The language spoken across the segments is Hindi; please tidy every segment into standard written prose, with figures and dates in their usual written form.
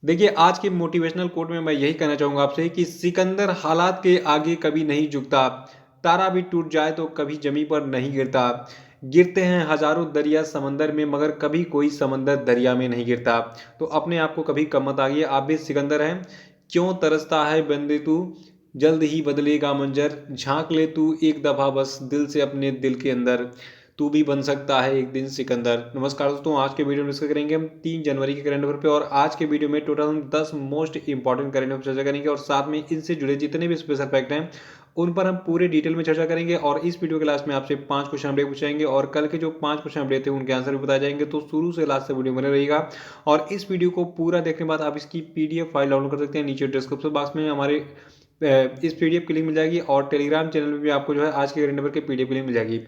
देखिए, आज के मोटिवेशनल कोट में मैं यही कहना चाहूँगा आपसे कि सिकंदर हालात के आगे कभी नहीं झुकता, तारा भी टूट जाए तो कभी ज़मीं पर नहीं गिरता। गिरते हैं हज़ारों दरिया समंदर में मगर कभी कोई समंदर दरिया में नहीं गिरता। तो अपने आप को कभी कम मत आइए, आप भी सिकंदर हैं। क्यों तरसता है बंदे तू, जल्द ही बदलेगा मंजर, झाँक ले तू एक दफ़ा बस दिल से अपने दिल के अंदर, तू भी बन सकता है एक दिन सिकंदर। नमस्कार दोस्तों, आज के वीडियो में डिस्कस करेंगे हम 3 जनवरी के करंट अफेयर पे और आज के वीडियो में टोटल हम 10 मोस्ट इंपॉर्टेंट करंट अफेयर चर्चा करेंगे और साथ में इनसे जुड़े जितने भी स्पेशल फैक्ट हैं उन पर हम पूरे डिटेल में चर्चा करेंगे और इस वीडियो के लास्ट में आपसे 5 क्वेश्चन अपडेट पूछेंगे और कल के जो 5 क्वेश्चन अपडेट थे उनके आंसर भी बताए जाएंगे। तो शुरू से लास्ट से वीडियो बने रहेगा और इस वीडियो को पूरा देखने के बाद आप इसकी पीडीएफ फाइल डाउनलोड कर सकते हैं। नीचे डिस्क्रिप्शन बॉक्स में हमारे इस पीडीएफ की लिंक मिल जाएगी और टेलीग्राम चैनल में भी आपको जो है आज के करंट अफेयर के पीडीएफ की लिंक मिल जाएगी।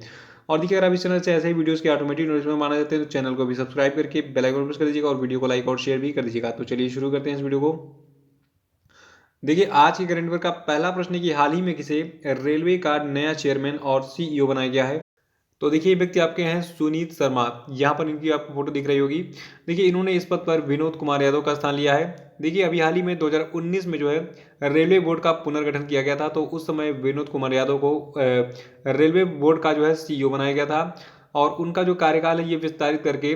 और देखिए, अगर आप इस चैनल से ऐसे ही वीडियोस की ऑटोमेटिक नोटिफिकेशन माना जाते हैं तो चैनल को भी सब्सक्राइब करके बेल आइकन प्रेस कर दीजिएगा और वीडियो को लाइक और शेयर भी कर दीजिएगा। तो चलिए शुरू करते हैं इस वीडियो को। देखिए, आज के करंट अफेयर का पहला प्रश्न है कि हाल ही में किसे रेलवे का नया चेयरमैन और सीईओ बनाया गया है। तो देखिए, ये व्यक्ति आपके हैं सुनीत शर्मा। यहाँ पर इनकी आपको फोटो दिख रही होगी। देखिए, इन्होंने इस पद पर विनोद कुमार यादव का स्थान लिया है। देखिए, अभी हाल ही में 2019 में जो है रेलवे बोर्ड का पुनर्गठन किया गया था, तो उस समय विनोद कुमार यादव को रेलवे बोर्ड का जो है सीईओ बनाया गया था और उनका जो कार्यकाल है ये विस्तारित करके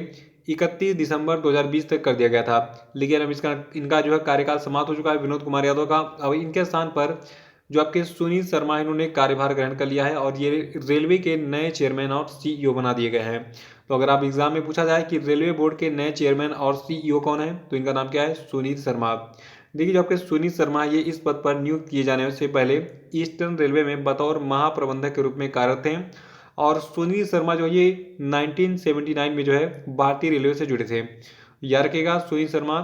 31 दिसंबर 2020 तक कर दिया गया था। लेकिन अब इसका इनका जो है कार्यकाल समाप्त हो चुका है विनोद कुमार यादव का। अब इनके स्थान पर जो आपके सुनील शर्मा है इन्होंने कार्यभार ग्रहण कर लिया है और ये रेलवे के नए चेयरमैन और सीईओ बना दिए गए हैं। तो अगर आप एग्जाम में पूछा जाए कि रेलवे बोर्ड के नए चेयरमैन और सीईओ कौन है तो इनका नाम क्या है, सुनील शर्मा। देखिए, जो आपके सुनील शर्मा ये इस पद पर नियुक्त किए जाने से पहले ईस्टर्न रेलवे में बतौर महाप्रबंधक के रूप में कार्यरत थे और सुनील शर्मा जो ये 1979 में जो है भारतीय रेलवे से जुड़े थे। याद रखिएगा, सुनील शर्मा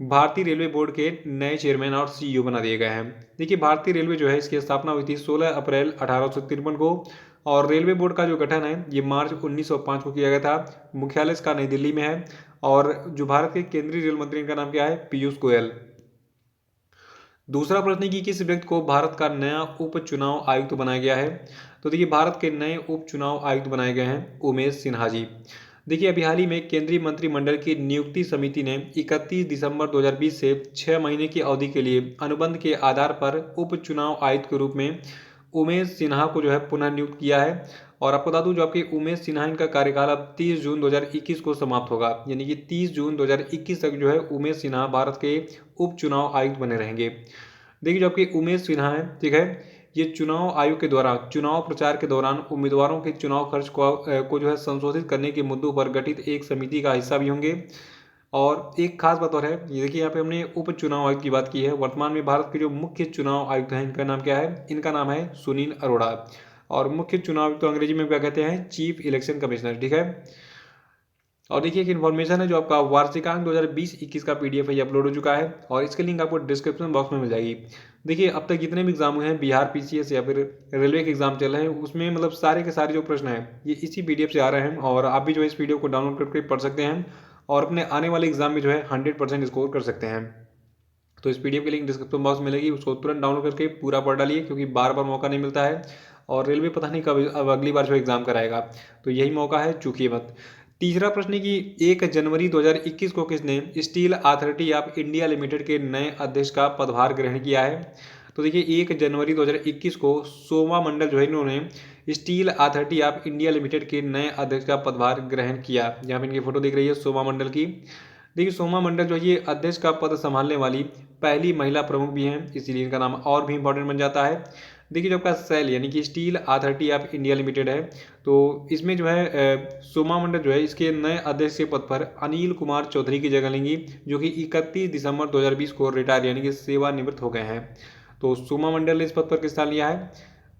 भारतीय रेलवे बोर्ड के नए चेयरमैन और सीईओ बना दिए गए हैं। देखिए, भारतीय रेलवे जो है इसकी स्थापना हुई थी 16 अप्रैल 1853 को और रेलवे बोर्ड का जो गठन है ये मार्च 1905 को किया गया था। मुख्यालय इसका नई दिल्ली में है और जो भारत के केंद्रीय रेल मंत्री इनका नाम क्या है, पीयूष गोयल। दूसरा प्रश्न है कि किस व्यक्ति को भारत का नया उप चुनाव आयुक्त बनाया गया है। तो देखिए, भारत के नए उप चुनाव आयुक्त बनाए गए हैं उमेश सिन्हा जी। देखिए, अभी हाल ही में केंद्रीय मंत्रिमंडल की नियुक्ति समिति ने 31 दिसंबर 2020 से 6 महीने की अवधि के लिए अनुबंध के आधार पर उप चुनाव आयुक्त के रूप में उमेश सिन्हा को जो है पुनः नियुक्त किया है। और आपको बता दूं, जो आपके उमेश सिन्हा इनका कार्यकाल अब 30 जून 2021 को समाप्त होगा, यानी कि 30 जून 2021 तक जो है उमेश सिन्हा भारत के उप चुनाव आयुक्त बने रहेंगे। देखिए, जो आपके उमेश सिन्हा है, ठीक है, ये चुनाव आयोग के द्वारा चुनाव प्रचार के दौरान उम्मीदवारों के चुनाव खर्च को जो है संशोधित करने के मुद्दों पर गठित एक समिति का हिस्सा भी होंगे। और एक खास बात और है, ये देखिए यहाँ पे हमने उप चुनाव आयुक्त की बात की है। वर्तमान में भारत के जो मुख्य चुनाव आयुक्त हैं इनका नाम क्या है, इनका नाम है सुनील अरोड़ा। और मुख्य चुनाव आयुक्त तो अंग्रेजी में क्या कहते हैं, चीफ इलेक्शन कमिश्नर, ठीक है। और देखिए, एक इन्फॉर्मेशन है जो आपका वार्षिकांक 2020-21 का पीडीएफ है, ये अपलोड हो चुका है और इसकी लिंक आपको डिस्क्रिप्शन बॉक्स में मिल जाएगी। देखिए, अब तक जितने भी एग्जाम हुए हैं बिहार पीसीएस या फिर रेलवे के एग्जाम चल रहे हैं उसमें मतलब सारे के सारे जो प्रश्न हैं ये इसी पीडीएफ से आ रहे हैं और आप भी जो है इस वीडियो को डाउनलोड करके पढ़ सकते हैं और अपने आने वाले एग्जाम में जो है 100% स्कोर कर सकते हैं। तो इस पीडीएफ की लिंक डिस्क्रिप्शन बॉक्स में मिलेगी, उसको तुरंत डाउनलोड करके पूरा पढ़ डालिए क्योंकि बार बार मौका नहीं मिलता है और रेलवे पता नहीं कब अब अगली बार जो एग्जाम कराएगा, तो यही मौका है, चूकिए मत। तीसरा प्रश्न है कि 1 जनवरी 2021 को किसने steel authority of India limited के नए अध्यक्ष का पदभार ग्रहण किया है। तो देखिए, 1 जनवरी 2021 को सोमा मंडल जो है इन्होंने steel authority of India limited के नए अध्यक्ष का पदभार ग्रहण किया। यहाँ पे इनकी फोटो दिख रही है सोमा मंडल की। देखिए, सोमा मंडल जो है ये अध्यक्ष का पद संभालने वाली पहली महिला प्रमुख भी हैं, इसीलिए इनका नाम और भी इंपॉर्टेंट बन जाता है। देखिए, जो आपका सेल यानी कि steel authority of India limited है, तो इसमें जो है सोमा मंडल जो है इसके नए अध्यक्ष के पद पर अनिल कुमार चौधरी की जगह लेंगी, जो कि 31 दिसंबर 2020 को रिटायर यानी कि सेवानिवृत्त हो गए हैं। तो सोमा मंडल ने इस पद पर किस स्थान लिया है,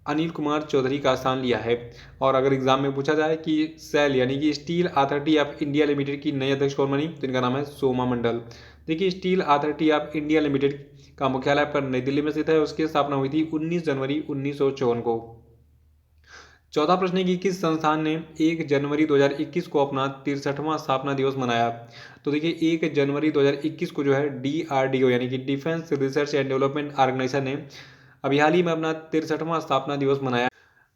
अनिल कुमार चौधरी का स्थान लिया है। और अगर एग्जाम में पूछा जाए कि सेल यानी कि steel authority of India limited की नई अध्यक्ष कौन बनी तो इनका नाम है सोमा मंडल। देखिए, steel authority of India limited का मुख्यालय पर नई दिल्ली में स्थित है, उसकी स्थापना हुई थी 19 जनवरी 1954 को। चौथा प्रश्न है कि किस संस्थान ने 1 जनवरी 2021 को अपना 63वां स्थापना दिवस मनाया। तो देखिए, 1 जनवरी 2021 को जो है डीआरडीओ यानी कि defence research and development organisation ने अभी हाल ही में अपना 63वां स्थापना दिवस मनाया।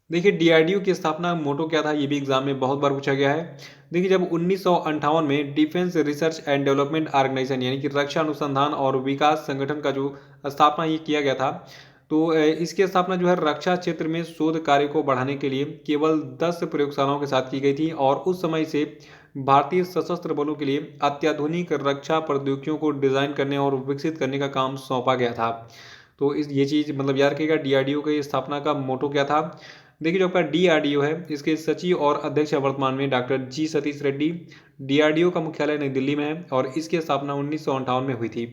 देखिए डीआरडीओ की स्थापना मोटो क्या था, ये भी एग्जाम में बहुत बार पूछा गया है। देखिए जब 1958 में defence research and development organisation यानी कि रक्षा अनुसंधान और विकास संगठन का जो स्थापना ये किया गया था, तो इसकी स्थापना जो है रक्षा क्षेत्र में शोध कार्य को बढ़ाने के लिए केवल 10 प्रयोगशालाओं के साथ की गई थी और उस समय से भारतीय सशस्त्र बलों के लिए अत्याधुनिक रक्षा प्रौद्योगिकियों को डिजाइन करने और विकसित करने का काम सौंपा गया था। तो इस ये चीज़ मतलब याद रखिएगा डीआरडीओ की स्थापना का मोटो क्या था। देखिए जो आपका डीआरडीओ है इसके सचिव और अध्यक्ष है वर्तमान में डॉक्टर जी सतीश रेड्डी। डीआरडीओ का मुख्यालय नई दिल्ली में है और इसकी स्थापना 1958 में हुई थी।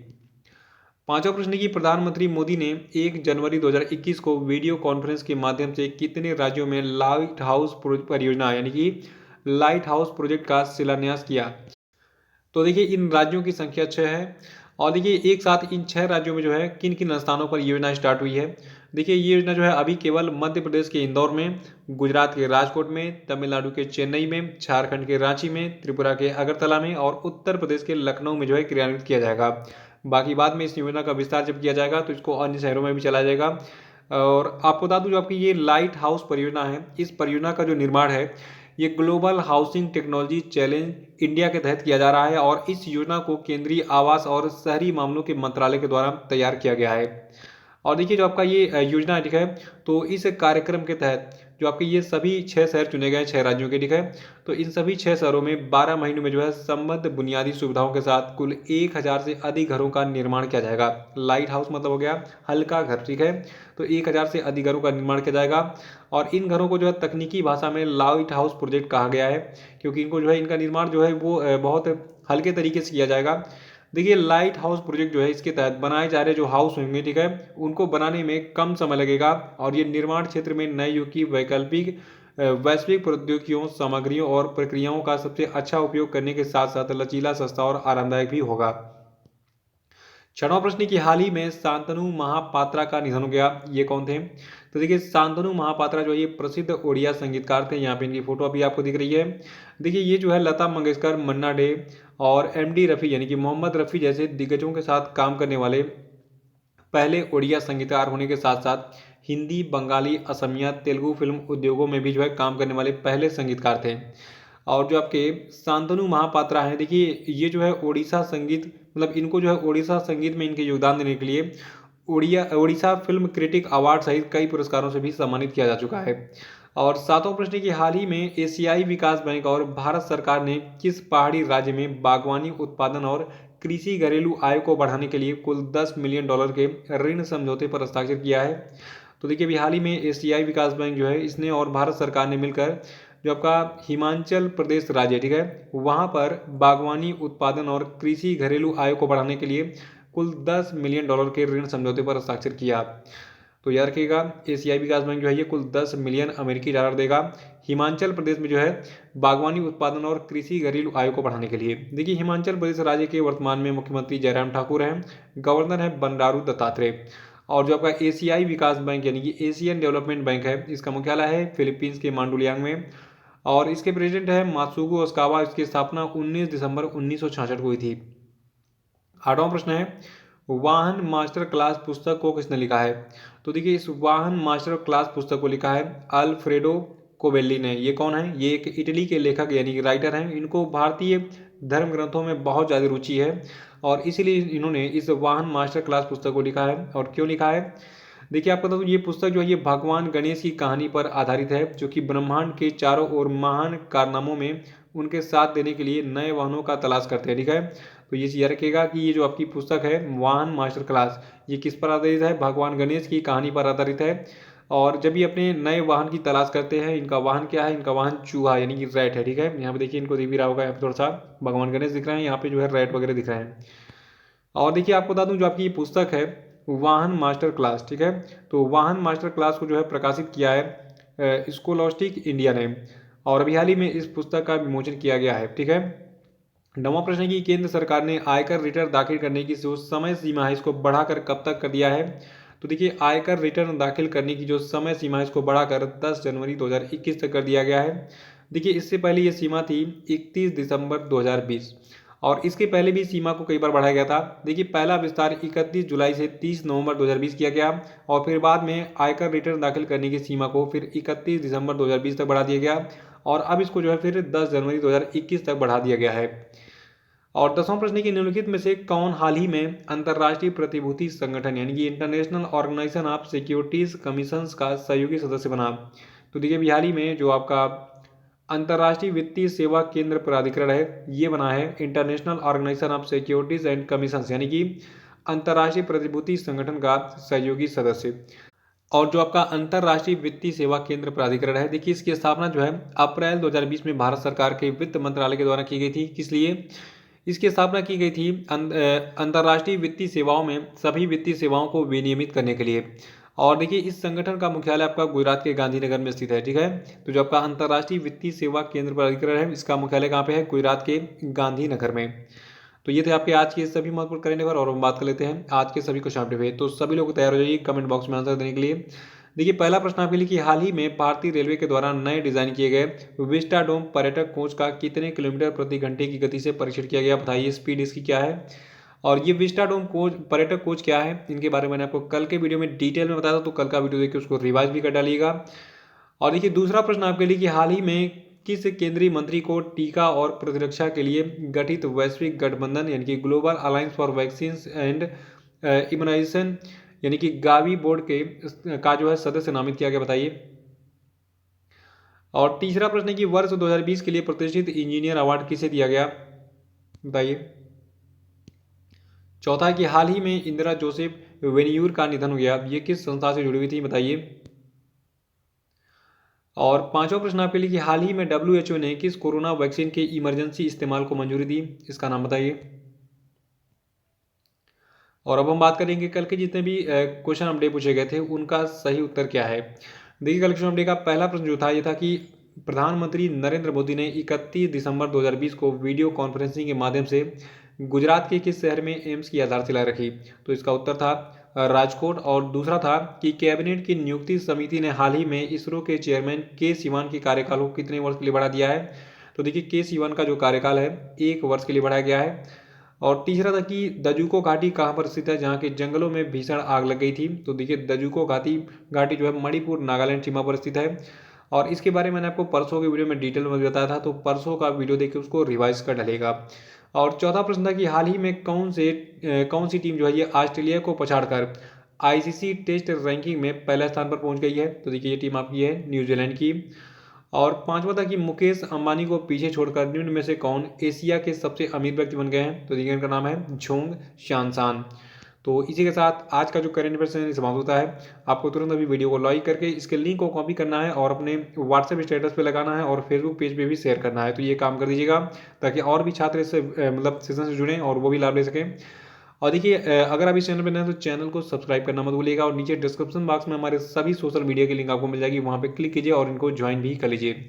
पांचवा प्रश्न की प्रधानमंत्री मोदी ने 1 जनवरी 2021 को वीडियो कॉन्फ्रेंस के माध्यम से कितने राज्यों में लाइट हाउस परियोजना यानी कि लाइट हाउस प्रोजेक्ट का शिलान्यास किया। तो देखिए इन राज्यों की संख्या 6 है। और देखिए एक साथ इन 6 राज्यों में जो है किन किन स्थानों पर योजना स्टार्ट हुई है। देखिए ये योजना जो है अभी केवल मध्य प्रदेश के इंदौर में, गुजरात के राजकोट में, तमिलनाडु के चेन्नई में, झारखंड के रांची में, त्रिपुरा के अगरतला में और उत्तर प्रदेश के लखनऊ में जो है क्रियान्वित किया जाएगा। बाकी बाद में इस योजना का विस्तार जब किया जाएगा तो इसको अन्य शहरों में भी चलाया जाएगा। और आपको बता दूं जो आपकी ये लाइट हाउस परियोजना है, इस परियोजना का जो निर्माण है ये global housing technology challenge India के तहत किया जा रहा है और इस योजना को केंद्रीय आवास और शहरी मामलों के मंत्रालय के द्वारा तैयार किया गया है। और देखिए जो आपका ये योजना है ठीक है, तो इस कार्यक्रम के तहत जो आपके ये सभी 6 शहर चुने गए 6 राज्यों के ठीक है, तो इन सभी 6 शहरों में 12 महीनों में जो है संबद्ध बुनियादी सुविधाओं के साथ कुल 1000 से अधिक घरों का निर्माण किया जाएगा। लाइट हाउस मतलब हो गया हल्का घर ठीक है, तो 1000 से अधिक घरों का निर्माण किया जाएगा। और इन घरों को जो है तकनीकी भाषा में लाइट हाउस प्रोजेक्ट कहा गया है, क्योंकि इनको जो है इनका निर्माण जो है वो बहुत हल्के तरीके से किया जाएगा। देखिए लाइट हाउस प्रोजेक्ट जो है इसके तहत बनाए जा रहे जो हाउस होंगे ठीक है, उनको बनाने में कम समय लगेगा और ये निर्माण क्षेत्र में नए युग की वैकल्पिक वैश्विक प्रौद्योगिकियों, सामग्रियों और प्रक्रियाओं का सबसे अच्छा उपयोग करने के साथ साथ लचीला, सस्ता और आरामदायक भी होगा। छठवां प्रश्न की हाल ही में शांतनु महापात्रा का निधन हो गया, ये कौन थे। तो देखिए शांतनु महापात्रा जो है ये प्रसिद्ध ओडिया संगीतकार थे, यहाँ पे इनकी फोटो अभी आपको दिख रही है। देखिए ये जो है लता मंगेशकर, मन्ना डे और एमडी रफ़ी यानी कि मोहम्मद रफ़ी जैसे दिग्गजों के साथ काम करने वाले पहले ओडिया संगीतकार होने के साथ साथ हिंदी, बंगाली, असमिया, तेलुगु फिल्म उद्योगों में भी जो है काम करने वाले पहले संगीतकार थे। और जो आपके शांतनु महापात्रा हैं देखिए ये जो है ओडिशा संगीत मतलब इनको जो है ओडिशा संगीत में इनके योगदान देने के लिए ओडिशा फिल्म क्रिटिक अवार्ड सहित कई पुरस्कारों से भी सम्मानित किया जा चुका है। और सातवां प्रश्न की हाल ही में एशियाई विकास बैंक और भारत सरकार ने किस पहाड़ी राज्य में बागवानी उत्पादन और कृषि घरेलू आय को बढ़ाने के लिए कुल $10 मिलियन के ऋण समझौते पर हस्ताक्षर किया है। तो देखिए अभी हाल ही में एशियाई विकास बैंक जो है इसने और भारत सरकार ने मिलकर जो आपका हिमाचल प्रदेश राज्य ठीक है वहाँ पर बागवानी उत्पादन और कृषि घरेलू आय को बढ़ाने के लिए कुल $10 मिलियन के ऋण समझौते पर हस्ताक्षर किया। तो याद रखिएगा एशियाई विकास बैंक जो है ये कुल 10 मिलियन अमेरिकी डॉलर देगा हिमाचल प्रदेश में जो है बागवानी उत्पादन और कृषि घरेलू आय को बढ़ाने के लिए। देखिए हिमाचल प्रदेश राज्य के वर्तमान में मुख्यमंत्री जयराम ठाकुर हैं, गवर्नर है बंडारू दत्तात्रेय। और जो आपका एशियाई विकास बैंक यानी कि एशियन डेवलपमेंट बैंक है इसका मुख्यालय है फिलीपींस के मांडुलियांग में और इसके प्रेसिडेंट है मात्सुगो ओसाकावा। इसकी स्थापना 19 दिसंबर 1966 को हुई थी। आठवां प्रश्न है वाहन मास्टर क्लास पुस्तक को किसने लिखा है। तो देखिए इस वाहन मास्टर क्लास पुस्तक को लिखा है अल्फ्रेडो कोबेल्ली ने। ये कौन है, ये एक इटली के लेखक यानी कि राइटर हैं। इनको भारतीय धर्म ग्रंथों में बहुत ज़्यादा रुचि है और इसीलिए इन्होंने इस वाहन मास्टर क्लास पुस्तक को लिखा है। और क्यों लिखा है, देखिए आपको बता दूं ये पुस्तक जो है ये भगवान गणेश की कहानी पर आधारित है जो कि ब्रह्मांड के चारों ओर महान कारनामों में उनके साथ देने के लिए नए वाहनों का तलाश करते हैं ठीक है। तो ये चीज़ रखिएगा कि ये जो आपकी पुस्तक है वाहन मास्टर क्लास ये किस पर आधारित है, भगवान गणेश की कहानी पर आधारित है। और जब ये अपने नए वाहन की तलाश करते हैं, इनका वाहन क्या है, इनका वाहन चूहा यानी कि रैट है ठीक है। यहाँ पे देखिए इनको दिख भी रहा होगा, यहाँ पे थोड़ा सा भगवान गणेश दिख रहे हैं, यहाँ पे जो है रैट वगैरह दिख रहे हैं। और देखिए आपको बता दूं जो आपकी ये पुस्तक है वाहन मास्टर क्लास ठीक है, तो वाहन मास्टर क्लास को जो है प्रकाशित किया है स्कोलास्टिक इंडिया ने और अभी हाल ही में इस पुस्तक का विमोचन किया गया है ठीक है। नौवां प्रश्न है कि केंद्र सरकार ने आयकर रिटर्न दाखिल करने की जो समय सीमा है इसको बढ़ाकर कब तक कर दिया है। तो देखिए आयकर रिटर्न दाखिल करने की जो समय सीमा है इसको बढ़ाकर 10 जनवरी 2021 तक कर दिया गया है। देखिए इससे पहले ये सीमा थी 31 दिसंबर 2020। और इसके पहले भी सीमा को कई बार बढ़ाया गया था। देखिए पहला विस्तार 31 जुलाई से 30 नवंबर 2020 किया गया और फिर बाद में आयकर रिटर्न दाखिल करने की सीमा को फिर 31 दिसंबर 2020 तक बढ़ा दिया गया और अब इसको जो है फिर 10 जनवरी 2021 तक बढ़ा दिया गया है। और 10वां प्रश्न की निम्नलिखित में से कौन हाल ही में अंतर्राष्ट्रीय प्रतिभूति संगठन यानी कि international organisation of securities commissions का सहयोगी सदस्य बना। तो देखिए अभी हाल ही में जो आपका अंतर्राष्ट्रीय वित्तीय सेवा केंद्र प्राधिकरण है ये बना है international organisation of securities and commissions यानी कि अंतर्राष्ट्रीय प्रतिभूति संगठन का सहयोगी सदस्य। और जो आपका अंतर्राष्ट्रीय वित्तीय सेवा केंद्र प्राधिकरण है देखिए इसकी स्थापना जो है अप्रैल 2020 में भारत सरकार के वित्त मंत्रालय के द्वारा की गई थी। किस लिए इसकी स्थापना की गई थी? अंतर्राष्ट्रीय वित्तीय सेवाओं में सभी वित्तीय सेवाओं को विनियमित करने के लिए। और देखिए इस संगठन का मुख्यालय आपका गुजरात के गांधीनगर में स्थित है। ठीक है, तो जो आपका अंतर्राष्ट्रीय वित्तीय सेवा केंद्र प्राधिकरण है इसका मुख्यालय कहाँ पे है? गुजरात के गांधीनगर में। तो ये थे आपके आज के सभी महत्वपूर्ण करंट अफेयर और हम बात कर लेते हैं आज के सभी क्वेश्चन पे। तो सभी लोग तैयार हो जाइए कमेंट बॉक्स में आंसर देने के लिए। देखिए पहला प्रश्न आपके लिए कि हाल ही में भारतीय रेलवे के द्वारा नए डिजाइन किए गए विस्टाडोम पर्यटक कोच का कितने किलोमीटर प्रति घंटे की गति से परीक्षण किया गया? बताइए स्पीड इसकी क्या है। और ये विस्टाडोम कोच पर्यटक कोच क्या है इनके बारे में मैंने आपको कल के वीडियो में डिटेल में बताया था, तो कल का वीडियो देखिए उसको रिवाइज भी कर डालिएगा। और देखिए दूसरा प्रश्न आपके लिए कि हाल ही में किस केंद्रीय मंत्री को टीका और प्रतिरक्षा के लिए गठित वैश्विक गठबंधन यानी कि global alliance for vaccine and immunisation यानी कि गावी बोर्ड के का जो है सदस्य नामित किया गया? बताइए। और तीसरा प्रश्न है कि वर्ष 2020 के लिए प्रतिष्ठित इंजीनियर अवार्ड किसे दिया गया? बताइए। चौथा है कि हाल ही में इंदिरा जोसेफ वेन्यूर का निधन हो गया, ये किस संस्था से जुड़ी हुई थी? बताइए। और पांचवा प्रश्न आपके लिए कि हाल ही में WHO ने किस कोरोना वैक्सीन के इमरजेंसी इस्तेमाल को मंजूरी दी? इसका नाम बताइए। और अब हम बात करेंगे कल के जितने भी क्वेश्चन अपडेट पूछे गए थे उनका सही उत्तर क्या है। देखिए कल क्वेश्चन अपडेट का पहला प्रश्न जो था ये था कि प्रधानमंत्री नरेंद्र मोदी ने 31 दिसंबर 2020 को वीडियो कॉन्फ्रेंसिंग के माध्यम से गुजरात के किस शहर में एम्स की आधारशिला रखी? तो इसका उत्तर था राजकोट। और दूसरा था कि कैबिनेट की नियुक्ति समिति ने हाल ही में इसरो के चेयरमैन के सिवान के कार्यकाल को कितने वर्ष के लिए बढ़ा दिया है? तो देखिए के सिवान का जो कार्यकाल है 1 वर्ष के लिए बढ़ाया गया है। और तीसरा था कि दजूको घाटी कहाँ पर स्थित है जहाँ के जंगलों में भीषण आग लग गई थी? तो देखिए दजूको घाटी जो है मणिपुर नागालैंड सीमा पर स्थित है। और इसके बारे में मैंने आपको परसों के वीडियो में डिटेल में बताया था, तो परसों का वीडियो देखिए उसको रिवाइज कर डालेगा। और चौथा प्रश्न था कि हाल ही में कौन सी टीम जो है ये ऑस्ट्रेलिया को पछाड़कर ICC टेस्ट रैंकिंग में पहले स्थान पर पहुंच गई है? तो देखिए ये टीम आपकी है न्यूजीलैंड की। और पांचवा था कि मुकेश अंबानी को पीछे छोड़कर निम्न में से कौन एशिया के सबसे अमीर व्यक्ति बन गए हैं? तो देखिए इनका नाम है झोंग शानसान। तो इसी के साथ आज का जो करंट अफेयर समाप्त होता है। आपको तुरंत अभी वीडियो को लाइक करके इसके लिंक को कॉपी करना है और अपने व्हाट्सएप स्टेटस पे लगाना है और फेसबुक पेज पे भी शेयर करना है। तो ये काम कर दीजिएगा ताकि और भी छात्र इससे मतलब सेशन से जुड़ें और वो भी लाभ ले सकें। और देखिए अगर आप इस चैनल पर नए हैं तो चैनल को सब्सक्राइब करना मत भूलिएगा और नीचे डिस्क्रिप्शन बॉक्स में हमारे सभी सोशल मीडिया की लिंक आपको मिल जाएगी, वहाँ पे क्लिक कीजिए और इनको ज्वाइन भी कर लीजिए।